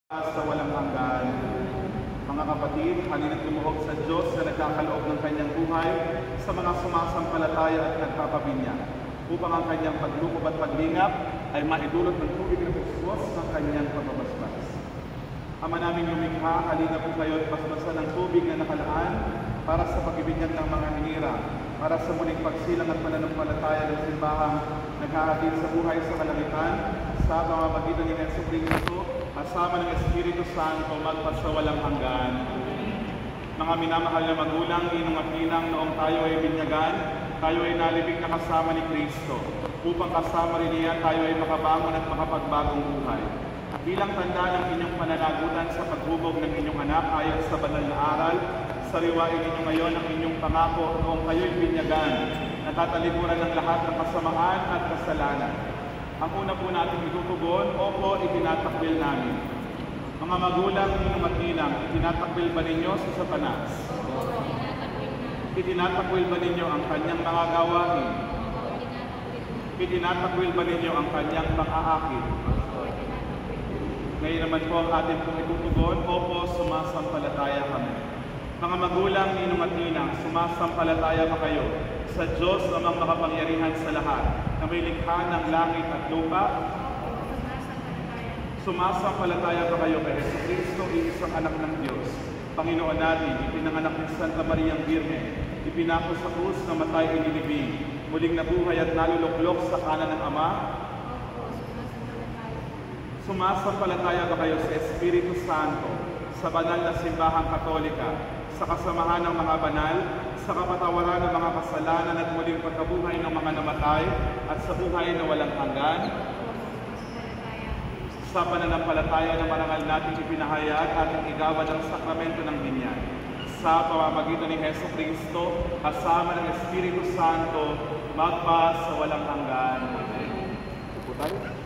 Sa walang hanggan. Mga kapatid, halina't lumuhod sa Diyos na nagkakaloob ng kanyang buhay sa mga sumasampalataya at nagpapabinyag, upang ang kanyang paglukob at paglingap ay maidulot ng tubig na puspos ng kanyang pagbabasbas. Ama namin lumikha, halina po kayo at basbasan ng tubig na nakalaan para sa pagbibinyag ng mga hinira, para sa muling pagsilang at pananampalataya ng simbahang naghahatid sa buhay sa kalangitan, sa pamamagitan ni Jesucristo, kasama ng Espiritu Santo magpasawalang hanggan. Mga minamahal na magulang, ninong at ninang, noong tayo ay binyagan, tayo ay nalibig na kasama ni Kristo, upang kasama rin niya tayo ay makabangon at makapagbagong buhay. Bilang tanda ng inyong pananagutan sa paghubog ng inyong anak ayon sa banal na aral, sariwain ninyo ngayon ang inyong pangako noong kayo'y binyagan, natatalikuran ng lahat ng kasamaan at kasalanan. Ang una po natin itutugon, opo, itinatakwil namin. Mga magulang, ninong at ninang, itinatakwil ba ninyo si Satanas? Itinatakwil ba ninyo ang kanyang mga gawain? Itinatakwil ba ninyo ang kanyang pang-aakit? Ngayon naman po ang atin pong itutugon, opo, sumasampalataya kami. Mga magulang, ninong at ninang, sumasampalataya ba kayo sa Diyos namang makapangyarihan sa lahat, na may likha ng langit at lupa? Sumasampalataya ba kayo kay Jesucristo, iisang anak ng Diyos, Panginoon natin, ipinanganak ni Santa Mariang Birhen, ipinako sa krus na matay inilibing, muling nabuhay at naluluklok sa kanan ng Ama? Sumasampalataya ba kayo sa Espiritu Santo, sa banal na simbahang Katolika, sa kasamahan ng mga banal, sa kapatawaran ng mga kasalanan at muling pagkabuhay ng mga namatay, at sa buhay na walang hanggan? Sa pananampalataya na marangal natin ipinahayag ating igawan ng sakramento ng binyag, sa pamamagitan ni Jesucristo, kasama ng Espiritu Santo, magpa sa walang hanggan. Ito po tayo.